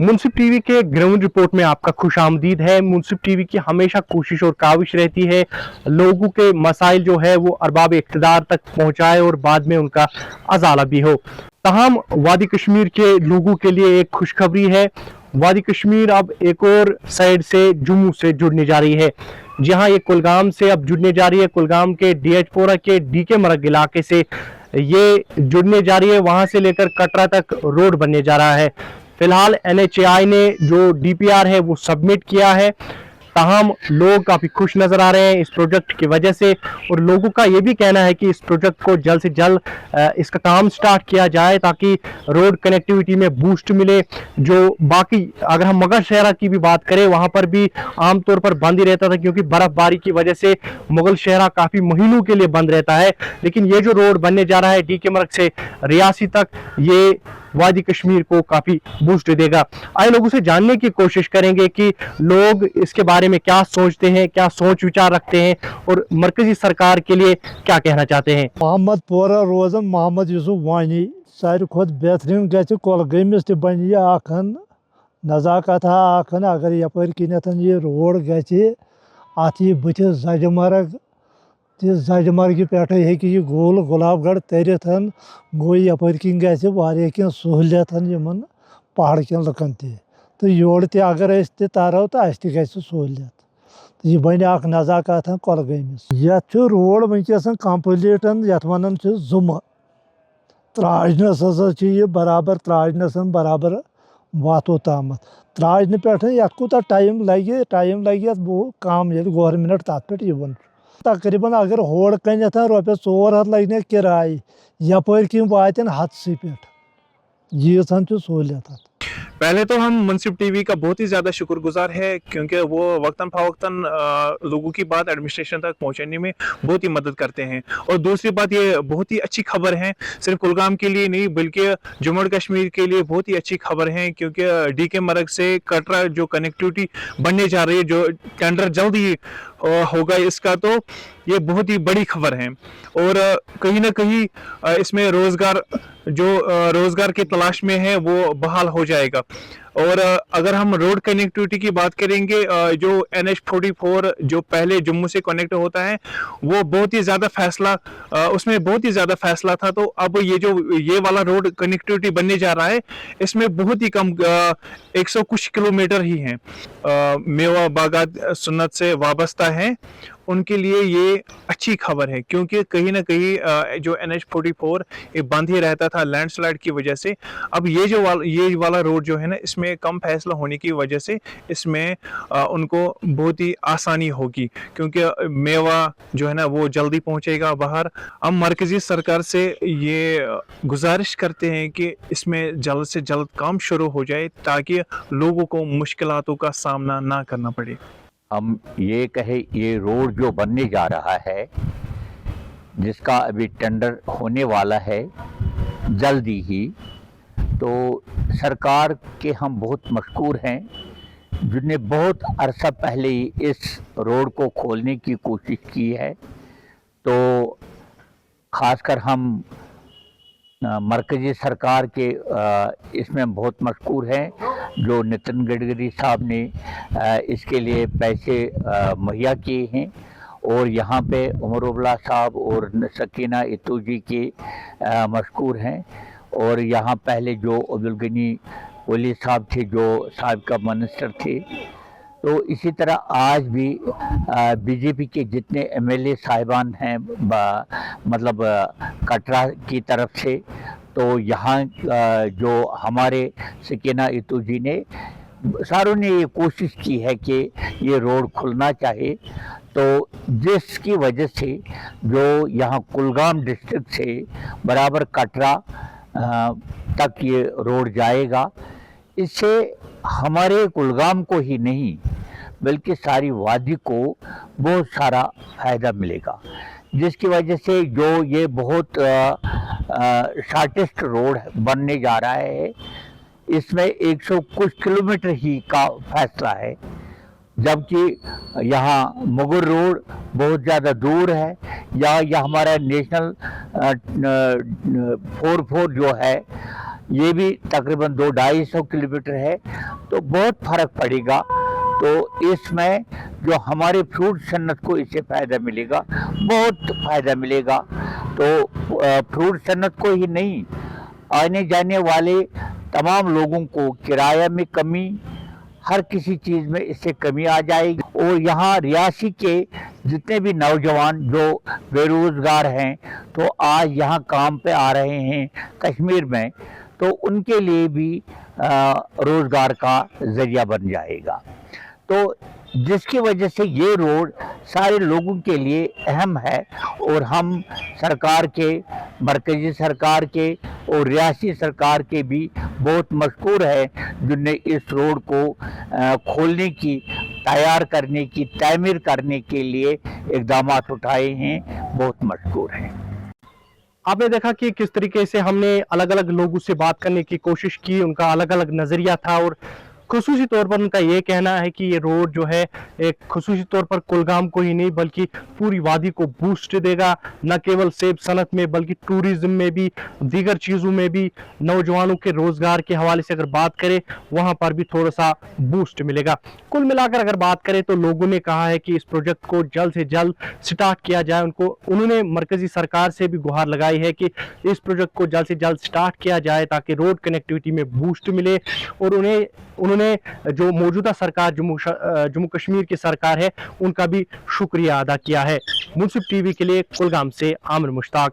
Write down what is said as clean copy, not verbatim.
मुनसिफ TV के ground report में आपका खुशामदीद है। मुनसिफ टीवी की हमेशा कोशिश और काविश रहती है लोगों के मसाइल जो है वो अरबाब इक़्तिदार तक पहुंचाए और बाद में उनका अजाला भी हो। तमाम वादी कश्मीर के लोगों के लिए एक खुशखबरी है। वादी कश्मीर अब एक और साइड से जम्मू से जुड़ने जा रही है। जहां ये कुलगाम से अब जुड़ने जा रही है। कुलगाम के डीएचपोरा के डीके मरग इलाके से ये जुड़ने जा रही है। वहां से लेकर कटरा तक रोड बनने जा रहा है। फिलहाल एनएचएआई ने जो डीपीआर है वो सबमिट किया है। ताहम लोग काफ़ी खुश नज़र आ रहे हैं इस प्रोजेक्ट की वजह से, और लोगों का ये भी कहना है कि इस प्रोजेक्ट को जल्द से जल्द इसका काम स्टार्ट किया जाए ताकि रोड कनेक्टिविटी में बूस्ट मिले। जो बाकी अगर हम मुगल शहरा की भी बात करें, वहाँ पर भी आमतौर पर बंद ही रहता था क्योंकि बर्फ़बारी की वजह से मुगल शहरा काफ़ी महीनों के लिए बंद रहता है। लेकिन ये जो रोड बनने जा रहा है डीके मर्ग से रियासी तक, ये वादी कश्मीर को काफ़ी बूस्ट देगा। आए लोगों से जानने की कोशिश करेंगे कि लोग इसके बारे में क्या सोचते हैं, क्या सोच विचार रखते हैं और मरकजी सरकार के लिए क्या कहना चाहते हैं। मोहम्मद पोरा रोजन मोहम्मद यूसुफ वानी सारी खुद बेहतरीन गि कोलगमस बन यह नज़ाकत अगर यपर किन ये रोड गत बुथ जजमर्ग जजमर्ग पे हे गोल गुलाबगढ़ तरित गो यपर किन गि सहूलियत पहाड़ कन लुकन तो योर अगर तारो तो अस सहूलियत तो यह बन नज़ाकत कोलगमस ये रोड वनकस कम्प्लीट ये वन जुम त्राजनस हसा बराबर त्राजनस बराबर वातो तामत त्राजन पे ये कूत टाइम लगे कम ये गवर्नमेंट तथ पे तकरीबन अगर होड़ कनथ रोपये 400 लगने किराए यपर कि वातन हदस पे यीचन सहूलियत। पहले तो हम मुनसिफ टीवी का बहुत ही ज़्यादा शुक्रगुजार है क्योंकि वो वक्तन फ़वक्तन लोगों की बात एडमिनिस्ट्रेशन तक पहुंचाने में बहुत ही मदद करते हैं। और दूसरी बात, ये बहुत ही अच्छी खबर है सिर्फ कुलगाम के लिए नहीं बल्कि जम्मू कश्मीर के लिए बहुत ही अच्छी खबर है क्योंकि डीके मर्ग से कटरा जो कनेक्टिविटी बनने जा रही है, जो टेंडर जल्द ही होगा इसका, तो ये बहुत ही बड़ी खबर है। और कहीं ना कहीं इसमें रोजगार की तलाश में है वो बहाल हो जाएगा। और अगर हम रोड कनेक्टिविटी की बात करेंगे, जो NH44 जो पहले जम्मू से कनेक्ट होता है वो बहुत ही ज़्यादा उसमें बहुत ही ज़्यादा फैसला था। तो अब ये वाला रोड कनेक्टिविटी बनने जा रहा है, इसमें बहुत ही कम 100 कुछ किलोमीटर ही हैं। मेवा बागात सुन्नत से वाबस्ता है, उनके लिए ये अच्छी खबर है क्योंकि कहीं ना कहीं जो NH44 ये बंद ही रहता था लैंडस्लाइड की वजह से। अब ये वाला रोड जो है ना, इसमें कम फैसला होने की वजह से इसमें उनको बहुत ही आसानी होगी क्योंकि मेवा जो है ना वो जल्दी पहुंचेगा बाहर। हम मरकजी सरकार से ये गुजारिश करते हैं कि इसमें जल्द से जल्द काम शुरू हो जाए ताकि लोगों को मुश्किलातों का सामना ना करना पड़े। हम ये कहे ये रोड जो बनने जा रहा है जिसका अभी टेंडर होने वाला है जल्दी ही, तो सरकार के हम बहुत मशकूर हैं जिन्होंने बहुत अरसा पहले ही इस रोड को खोलने की कोशिश की है। तो ख़ासकर हम मरकजी सरकार के इसमें बहुत मशकूर हैं जो नितिन गडकरी साहब ने इसके लिए पैसे मुहैया किए हैं। और यहाँ पे उमर उबला साहब और सकीना इतू जी के मशकूर हैं। और यहाँ पहले जो अब्दुल गनी वली साहब थे जो साबिका मिनिस्टर थे। तो इसी तरह आज भी बीजेपी के जितने MLA साहिबान हैं मतलब कटरा की तरफ से, तो यहाँ जो हमारे सकीना इतू जी ने सारों ने ये कोशिश की है कि ये रोड खुलना चाहे। तो जिसकी वजह से जो यहाँ कुलगाम डिस्ट्रिक्ट से बराबर कटरा तक ये रोड जाएगा, इससे हमारे कुलगाम को ही नहीं बल्कि सारी वादी को बहुत सारा फ़ायदा मिलेगा, जिसकी वजह से जो ये बहुत शॉर्टेस्ट रोड बनने जा रहा है, इसमें 100 कुछ किलोमीटर ही का फैसला है, जबकि यहाँ मुगल रोड बहुत ज़्यादा दूर है। या हमारा नेशनल 44 जो है ये भी तकरीबन 200-250 किलोमीटर है, तो बहुत फर्क पड़ेगा। तो इसमें जो हमारे फ्रूट सन्नत को इससे फ़ायदा मिलेगा, बहुत फ़ायदा मिलेगा। तो फ्रूट सन्नत को ही नहीं, आने जाने वाले तमाम लोगों को किराया में कमी, हर किसी चीज़ में इससे कमी आ जाएगी। और यहाँ रियासी के जितने भी नौजवान जो बेरोज़गार हैं, तो आज यहाँ काम पे आ रहे हैं कश्मीर में, तो उनके लिए भी रोज़गार का ज़रिया बन जाएगा। तो जिसकी वजह से ये रोड सारे लोगों के लिए अहम है। और हम सरकार के, मरकज़ी सरकार के और रियासी सरकार के भी बहुत मशकूर है, जिनने इस रोड को खोलने की, तैयार करने की, तामीर करने के लिए इक़दामात उठाए हैं, बहुत मशकूर हैं। आपने देखा कि किस तरीके से हमने अलग अलग लोगों से बात करने की कोशिश की, उनका अलग अलग नज़रिया था और खुसूसी तौर पर उनका ये कहना है कि ये रोड जो है एक खुसूसी तौर पर कुलगाम को ही नहीं बल्कि पूरी वादी को बूस्ट देगा, न केवल सेब सनत में बल्कि टूरिज्म में भी, दीगर चीज़ों में भी, नौजवानों के रोज़गार के हवाले से अगर बात करें वहाँ पर भी थोड़ा सा बूस्ट मिलेगा। कुल मिलाकर अगर बात करें तो लोगों ने कहा है कि इस प्रोजेक्ट को जल्द से जल्द स्टार्ट किया जाए। उन्होंने मरकज़ी सरकार से भी गुहार लगाई है कि इस प्रोजेक्ट को जल्द से जल्द स्टार्ट किया जाए ताकि रोड कनेक्टिविटी में बूस्ट मिले। और उन्होंने जो मौजूदा सरकार जम्मू कश्मीर की सरकार है उनका भी शुक्रिया अदा किया है। मुंसिफ टीवी के लिए कुलगाम से आमिर मुश्ताक।